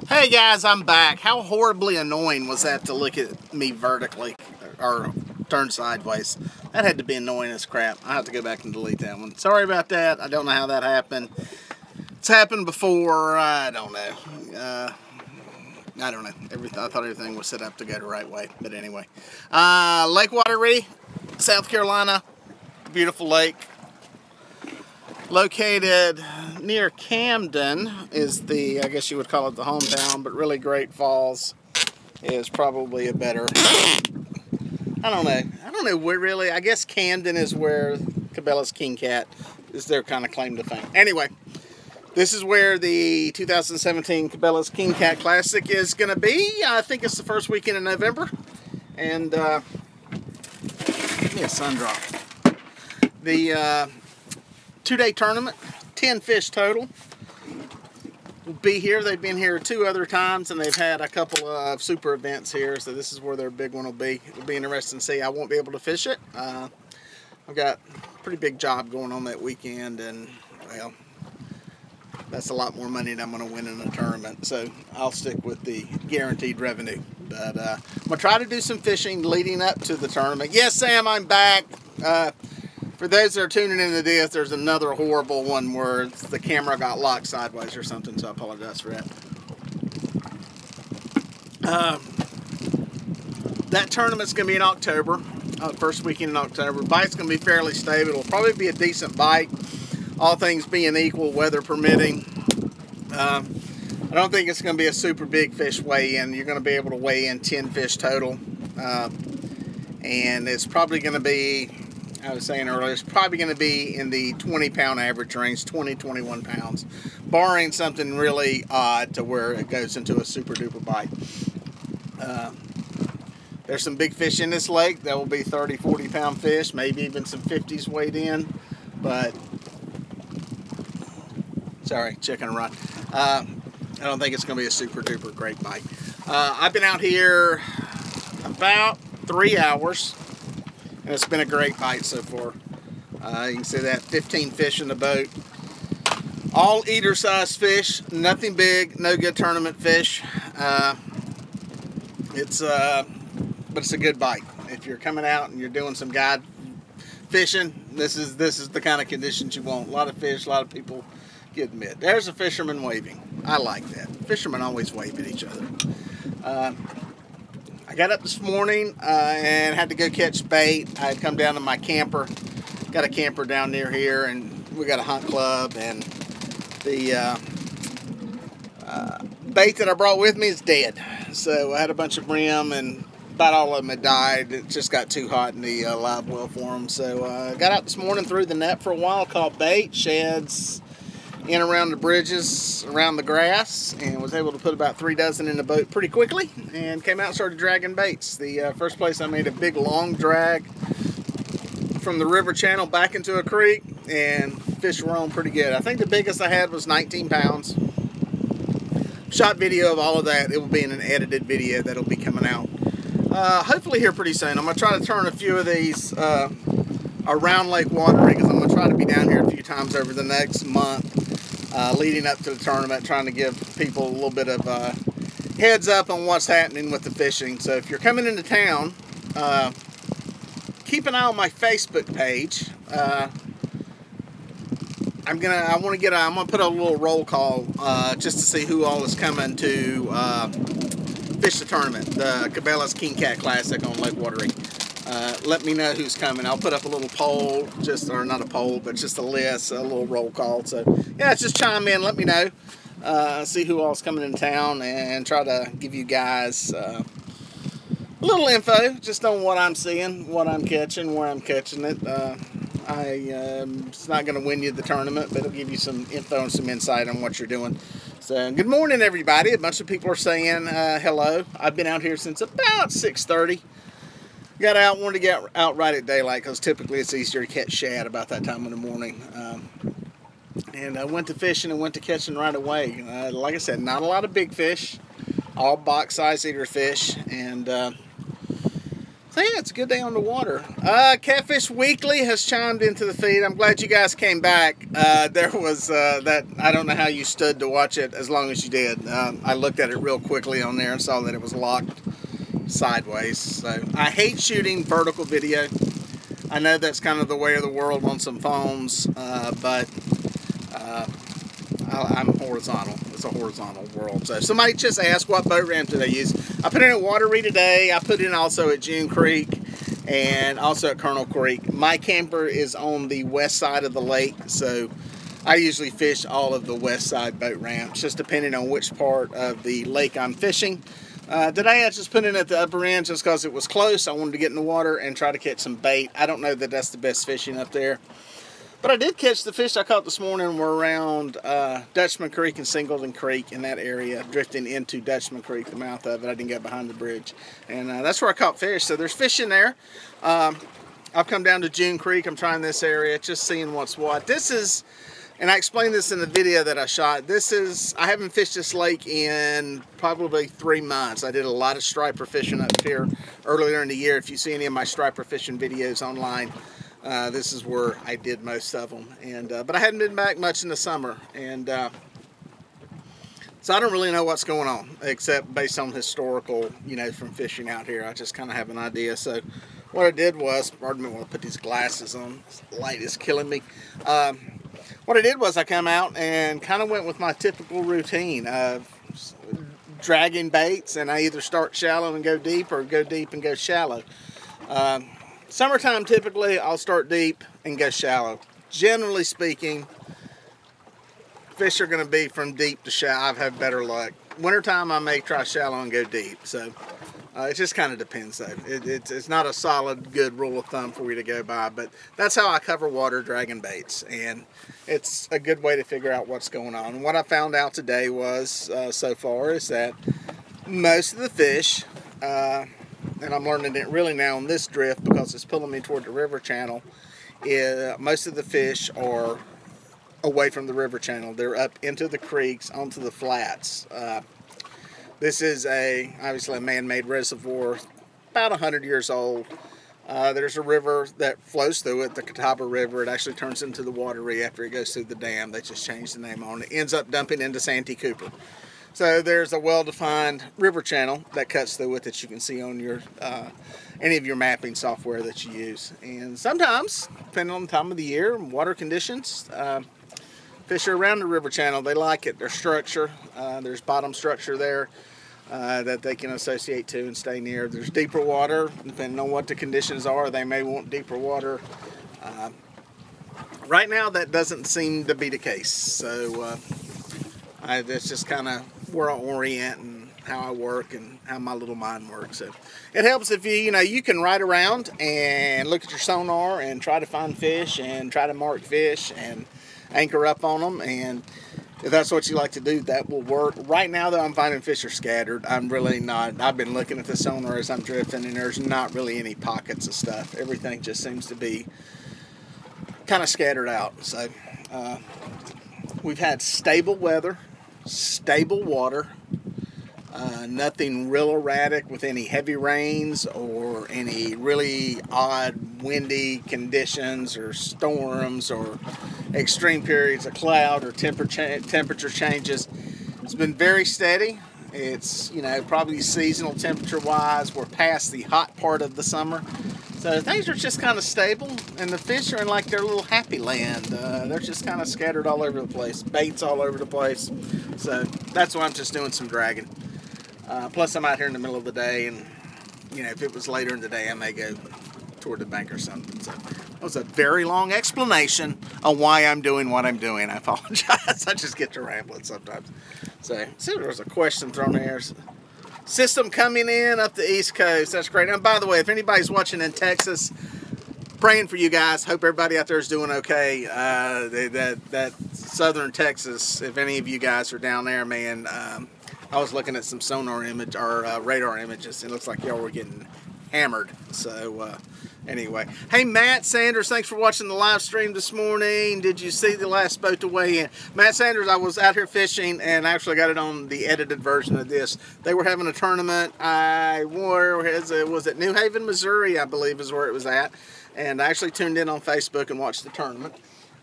Hey guys, I'm back. How horribly annoying was that to look at me vertically or turn sideways? That had to be annoying as crap. I have to go back and delete that one. Sorry about that. I don't know how that happened. It's happened before. I don't know. I don't know. I thought everything was set up to go the right way. But anyway. Lake Wateree, South Carolina. Beautiful lake. Located near Camden is I guess you would call it the hometown, but really Great Falls is probably a better, I don't know where really. I guess Camden is where Cabela's King Cat is their kind of claim to fame. Anyway, this is where the 2017 Cabela's King Cat Classic is going to be. I think it's the first weekend in November. And, give me a sun drop. The, 2-day tournament, 10 fish total, will be here. They've been here 2 other times, and they've had a couple of super events here, so this is where their big one will be. It'll be interesting to see. I won't be able to fish it. I've got a pretty big job going on that weekend, and, well, that's a lot more money than I'm going to win in a tournament, so I'll stick with the guaranteed revenue. But I'm going to try to do some fishing leading up to the tournament. Yes, Sam, I'm back. For those that are tuning into this, there's another horrible one where the camera got locked sideways or something, so I apologize for that. That tournament's going to be in October, first weekend in October. Bite's going to be fairly stable. It'll probably be a decent bite, all things being equal, weather permitting. I don't think it's going to be a super big fish weigh-in. You're going to be able to weigh in 10 fish total, and it's probably going to be, I was saying earlier, it's probably going to be in the 20-pound average range, 20, 21 pounds, barring something really odd to where it goes into a super duper bite. There's some big fish in this lake. That will be 30, 40 pound fish, maybe even some 50s weighed in, but sorry, chicken run. I don't think it's going to be a super duper great bite. I've been out here about 3 hours. And it's been a great bite so far. You can see that 15 fish in the boat. All eater size fish, nothing big, no good tournament fish. But it's a good bite. If you're coming out and you're doing some guide fishing, this is the kind of conditions you want. A lot of fish, a lot of people get admit. There's a fisherman waving. I like that. Fishermen always wave at each other. I got up this morning and had to go catch bait. I had come down to my camper. Got a camper down near here, and we got a hunt club, and the bait that I brought with me is dead. So I had a bunch of brim, and about all of them had died. It just got too hot in the live well for them. So I got out this morning, threw the net for a while, caught bait, shads, in around the bridges, around the grass, and was able to put about 3 dozen in the boat pretty quickly, and came out and started dragging baits. The first place I made a big long drag from the river channel back into a creek, and fish were on pretty good. I think the biggest I had was 19 pounds. Shot video of all of that. It will be in an edited video that'll be coming out hopefully here pretty soon. I'm going to try to turn a few of these around Lake Wateree, because I'm going to try to be down here a few times over the next month leading up to the tournament, trying to give people a little bit of heads up on what's happening with the fishing. So if you're coming into town, keep an eye on my Facebook page. I'm gonna put a little roll call just to see who all is coming to fish the tournament, the Cabela's King Cat Classic on Lake Wateree. Let me know who's coming. I'll put up a little poll, or not a poll, but just a list, a little roll call. So yeah, just chime in, let me know, see who all's coming in town, and try to give you guys a little info just on what I'm seeing, what I'm catching, where I'm catching it. It's not going to win you the tournament, but it'll give you some info and some insight on what you're doing. So good morning, everybody. A bunch of people are saying hello. I've been out here since about 6:30. Got out, wanted to get out right at daylight, because typically it's easier to catch shad about that time in the morning. And I went to fishing and went to catching right away. Like I said, not a lot of big fish, all box size eater fish, and So yeah, it's a good day on the water. Catfish Weekly has chimed into the feed. I'm glad you guys came back. There was that, I don't know how you stood to watch it as long as you did. I looked at it real quickly on there and saw that it was locked sideways. So I hate shooting vertical video. I know that's kind of the way of the world on some phones, but I'm horizontal. It's a horizontal world. So somebody just asked what boat ramp did I use. I put in at Wateree today. I put in also at June Creek and also at Colonel Creek. My camper is on the west side of the lake, so I usually fish all of the west side boat ramps, just depending on which part of the lake I'm fishing. Today I just put in at the upper end just because it was close. I wanted to get in the water and try to catch some bait. I don't know that that's the best fishing up there. But I did catch the fish I caught this morning were around Dutchman Creek and Singleton Creek in that area, drifting into Dutchman Creek, the mouth of it. I didn't get behind the bridge. And that's where I caught fish. So there's fish in there. I've come down to June Creek. I'm trying this area, just seeing what's what. This is, and I explained this in the video that I shot, this is, I haven't fished this lake in probably 3 months. I did a lot of striper fishing up here earlier in the year. If you see any of my striper fishing videos online, this is where I did most of them, and but I hadn't been back much in the summer, and so I don't really know what's going on, except based on historical, you know, from fishing out here. I just kind of have an idea. So what I did was, pardon me while I put these glasses on, this light is killing me. What I did was I come out and kind of went with my typical routine of dragging baits, and I either start shallow and go deep, or go deep and go shallow. Summertime, typically, I'll start deep and go shallow. Generally speaking, fish are going to be from deep to shallow. I've had better luck. Wintertime, I may try shallow and go deep. So it just kind of depends, though. It's not a solid, good rule of thumb for you to go by, but that's how I cover water dragging baits, and it's a good way to figure out what's going on. And what I found out today was, so far, is that most of the fish, and I'm learning it really now on this drift because it's pulling me toward the river channel, most of the fish are away from the river channel. They're up into the creeks, onto the flats. This is obviously a man-made reservoir, about 100 years old. There's a river that flows through it, the Catawba River. It actually turns into the Wateree after it goes through the dam. They just changed the name on it. It ends up dumping into Santee Cooper. So there's a well-defined river channel that cuts through it that you can see on your any of your mapping software that you use. And sometimes, depending on the time of the year and water conditions, fish are around the river channel. They like it. There's structure. There's bottom structure there that they can associate to and stay near. There's deeper water. Depending on what the conditions are, they may want deeper water. Right now, that doesn't seem to be the case. So that's just kind of where I orient and how I work and how my little mind works. So it helps if you can ride around and look at your sonar and try to find fish and try to mark fish and anchor up on them. And if that's what you like to do, that will work. Right now, though, I'm finding fish are scattered. I'm really not. I've been looking at the sonar as I'm drifting, and there's not really any pockets of stuff. Everything just seems to be kind of scattered out. So we've had stable weather, stable water, nothing real erratic with any heavy rains or any really odd windy conditions or storms or extreme periods of cloud or temperature changes. It's been very steady. It's, probably seasonal temperature wise. We're past the hot part of the summer. So things are just kind of stable, and the fish are in like their little happy land. They're just kind of scattered all over the place. Baits all over the place. So that's why I'm just doing some dragging. Plus I'm out here in the middle of the day, and if it was later in the day, I may go toward the bank or something. So that was a very long explanation on why I'm doing what I'm doing. I apologize. I just get to rambling sometimes. So see, there was a question thrown there. System coming in up the East Coast. That's great. And by the way, if anybody's watching in Texas, praying for you guys. Hope everybody out there is doing okay. That southern Texas, if any of you guys are down there, man, I was looking at some sonar image or radar images. It looks like y'all were getting hammered. So Anyway, hey Matt Sanders, thanks for watching the live stream this morning. Did you see the last boat to weigh in? Matt Sanders, I was out here fishing and actually got it on the edited version of this. They were having a tournament. Was it New Haven, Missouri, I believe is where it was at. And I actually tuned in on Facebook and watched the tournament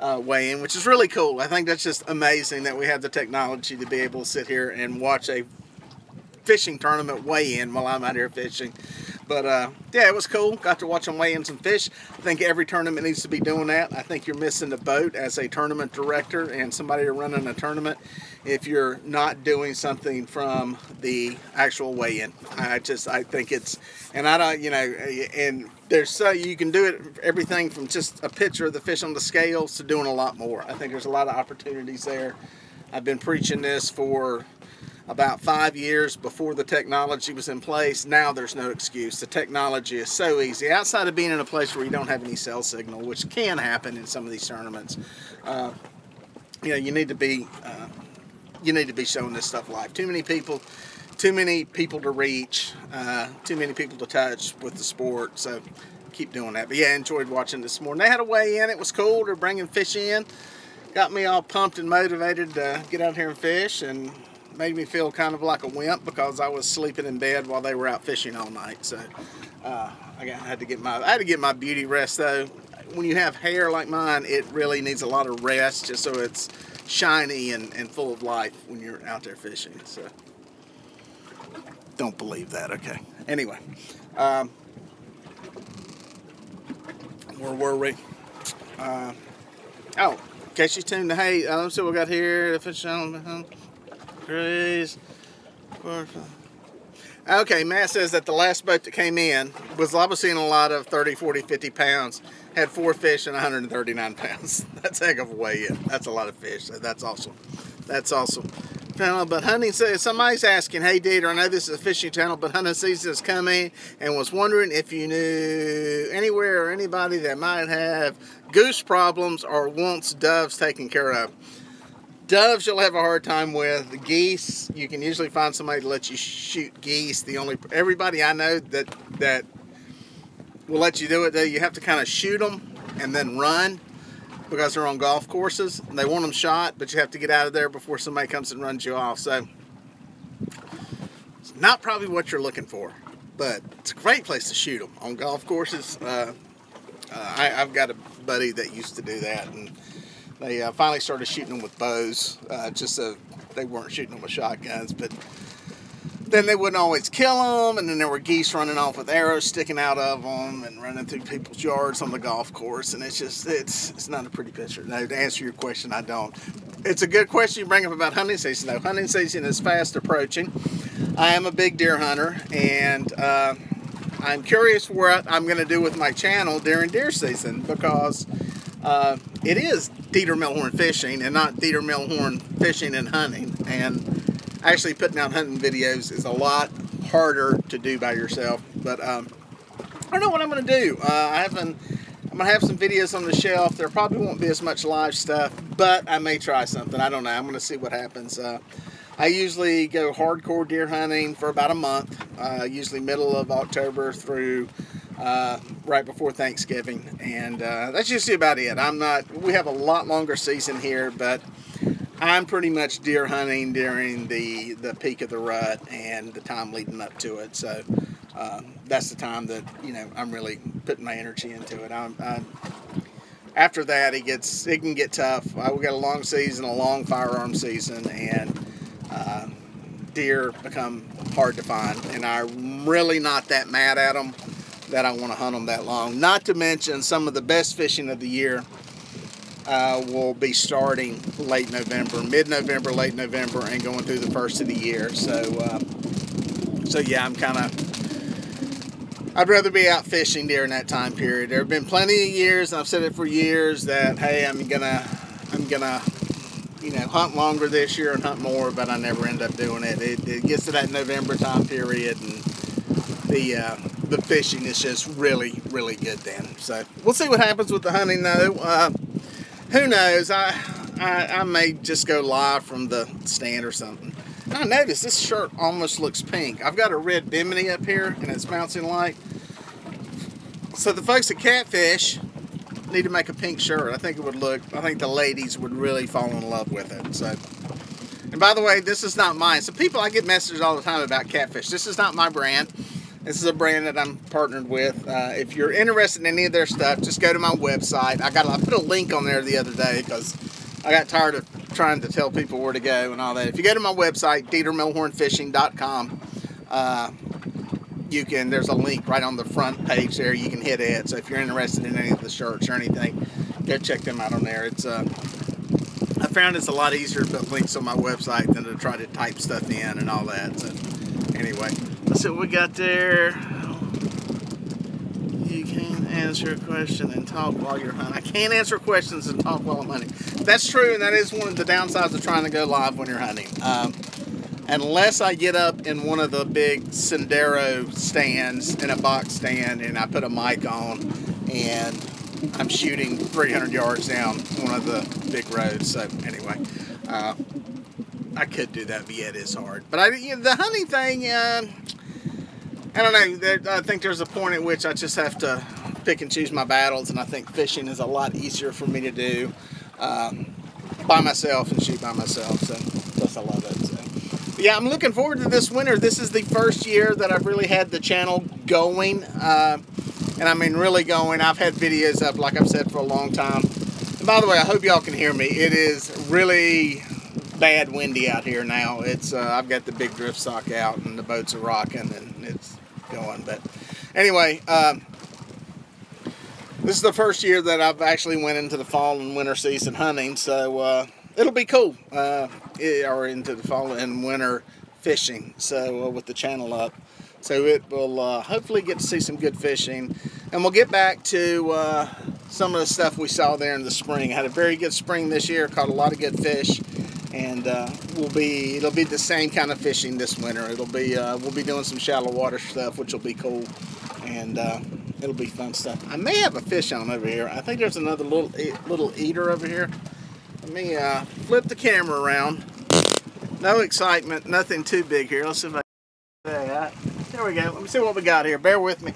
weigh in, which is really cool. I think that's just amazing that we have the technology to be able to sit here and watch a fishing tournament weigh in while I'm out here fishing. But yeah, it was cool. Got to watch them weigh in some fish. I think every tournament needs to be doing that. I think you're missing the boat as a tournament director and somebody running a tournament if you're not doing something from the actual weigh-in. I think it's, and I don't, you know, and there's so you can do it everything from just a picture of the fish on the scales to doing a lot more. I think there's a lot of opportunities there. I've been preaching this for about 5 years before the technology was in place. Now there's no excuse. The technology is so easy. Outside of being in a place where you don't have any cell signal, which can happen in some of these tournaments, you know, you need to be showing this stuff live. Too many people to reach, too many people to touch with the sport. So keep doing that. But yeah, enjoyed watching this morning. They had a weigh in. It was cool. They're bringing fish in. Got me all pumped and motivated to get out here and fish, and made me feel kind of like a wimp because I was sleeping in bed while they were out fishing all night. So I had to get my beauty rest though. When you have hair like mine, it really needs a lot of rest just so it's shiny and full of life when you're out there fishing. So don't believe that. Okay. Anyway, where were we? Oh, in case you tuned in, hey, let's see what we got here. The fish channel. Okay, Matt says that the last boat that came in was, I was seeing a lot of 30, 40, 50 pounds, had 4 fish and 139 pounds. That's a heck of a weigh-in. That's a lot of fish. So that's awesome. That's awesome. But hunting says, somebody's asking, hey Dieter, I know this is a fishing channel, but hunting season is coming and was wondering if you knew anywhere or anybody that might have goose problems or wants doves taken care of. Doves you'll have a hard time with. The geese, you can usually find somebody to let you shoot geese. Everybody I know that will let you do it, though, you have to kind of shoot them and then run because they're on golf courses. And they want them shot, but you have to get out of there before somebody comes and runs you off. So it's not probably what you're looking for, but it's a great place to shoot them on golf courses. I've got a buddy that used to do that, and they finally started shooting them with bows, just so they weren't shooting them with shotguns. But then they wouldn't always kill them, and then there were geese running off with arrows sticking out of them and running through people's yards on the golf course. And it's just, it's not a pretty picture. No, to answer your question, I don't. It's a good question you bring up about hunting season, though. Hunting season is fast approaching. I am a big deer hunter, and I'm curious what I'm going to do with my channel during deer season, because it is Dieter Melhorn Fishing and not Dieter Melhorn Fishing and Hunting. And actually putting out hunting videos is a lot harder to do by yourself. But I don't know what I'm going to do. I'm going to have some videos on the shelf. There probably won't be as much live stuff, but I may try something. I don't know. I'm going to see what happens. I usually go hardcore deer hunting for about a month, usually middle of October through right before Thanksgiving, and that's usually about it. We have a lot longer season here, but I'm pretty much deer hunting during the peak of the rut and the time leading up to it. So that's the time that, you know, I'm really putting my energy into it. After that, it can get tough. We got a long season, a long firearm season, and deer become hard to find. And I'm really not that mad at them that I want to hunt them that long. Not to mention, some of the best fishing of the year will be starting late November, mid-November, late November, and going through the first of the year. So yeah, I'd rather be out fishing during that time period. There have been plenty of years, and I've said it for years, that hey, I'm gonna you know, hunt longer this year and hunt more, but I never end up doing it. It gets to that November time period, and the fishing is just really, really good then. So we'll see what happens with the hunting, though. Who knows? I may just go live from the stand or something. I noticed this shirt almost looks pink. I've got a red bimini up here, and it's bouncing light. So the folks at Catfish need to make a pink shirt. I think it would look, I think the ladies would really fall in love with it. So, and by the way, this is not mine. So people, I get messages all the time about Catfish. This is not my brand. This is a brand that I'm partnered with. If you're interested in any of their stuff, just go to my website. I put a link on there the other day because I got tired of trying to tell people where to go and all that. If you go to my website, DieterMelhornFishing.com, there's a link right on the front page there. You can hit it. So if you're interested in any of the shirts or anything, go check them out on there. It's I found it's a lot easier to put links on my website than to try to type stuff in and all that. So anyway, let's see what we got there. You can't answer a question and talk while you're hunting. I can't answer questions and talk while I'm hunting. That's true, and that is one of the downsides of trying to go live when you're hunting. Unless I get up in one of the big Sendero stands, in a box stand, and I put a mic on, and I'm shooting 300 yards down one of the big roads. So anyway, I could do that, but yeah, it is hard. But the hunting thing, I don't know. I think there's a point at which I just have to pick and choose my battles, and I think fishing is a lot easier for me to do by myself and shoot by myself. So plus I love it. So. Yeah, I'm looking forward to this winter. This is the first year that I've really had the channel going, and I mean really going. I've had videos up, like I've said, for a long time. And by the way, I hope y'all can hear me. It is really bad windy out here now. It's I've got the big drift sock out and the boats are rocking and it's going. But anyway, this is the first year that I've actually went into the fall and winter season hunting, so it'll be cool. Or into the fall and winter fishing, so with the channel up. So it will hopefully get to see some good fishing. And we'll get back to some of the stuff we saw there in the spring. I had a very good spring this year, caught a lot of good fish. And it'll be the same kind of fishing this winter. It'll be we'll be doing some shallow water stuff, which will be cool. And it'll be fun stuff. I may have a fish on over here. I think there's another little eater over here. Let me flip the camera around. No excitement, nothing too big here. Let's see if I can. There we go. Let me see what we got here. Bear with me.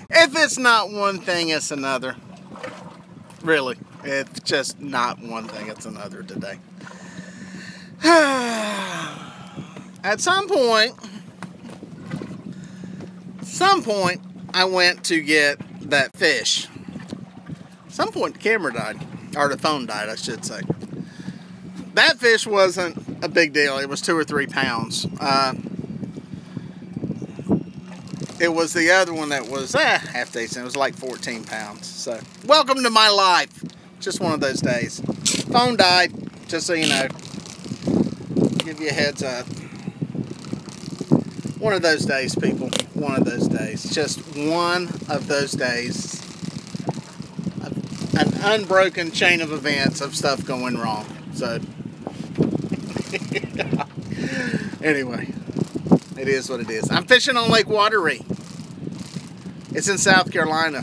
If it's not one thing, it's another. Really, it's just not one thing, it's another today. At some point, I went to get that fish. At some point, the camera died, or the phone died, I should say. That fish wasn't a big deal. It was 2 or 3 pounds. It was the other one that was half decent. It was like 14 pounds. So, welcome to my life. Just one of those days. Phone died, just so you know. Give you a heads up. One of those days, people. One of those days. Just one of those days. An unbroken chain of events of stuff going wrong. So, anyway. It is what it is. I'm fishing on Lake Wateree. It's in South Carolina.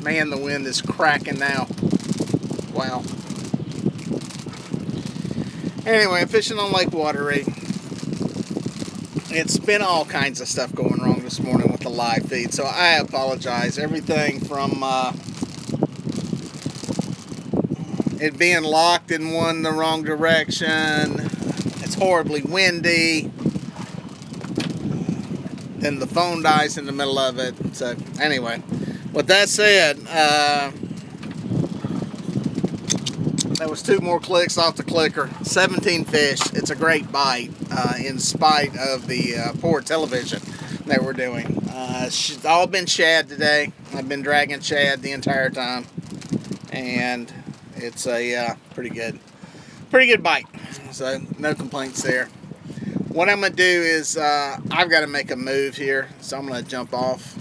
Man, the wind is cracking now. Wow. Anyway, I'm fishing on Lake Wateree. It's been all kinds of stuff going wrong this morning with the live feed, so I apologize. Everything from it being locked in the wrong direction. It's horribly windy. Then the phone dies in the middle of it. So anyway, with that said, that was 2 more clicks off the clicker. 17 fish. It's a great bite in spite of the poor television that we're doing. It's all been shad today. I've been dragging shad the entire time. And it's a pretty good bite, so no complaints there. What I'm gonna do is I've got to make a move here, so I'm gonna jump off,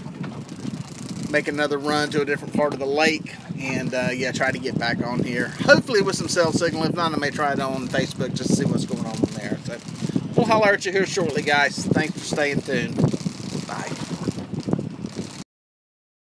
make another run to a different part of the lake, and yeah, try to get back on here. Hopefully with some cell signal. If not, I may try it on Facebook just to see what's going on there. So we'll holler at you here shortly, guys. Thanks for staying tuned.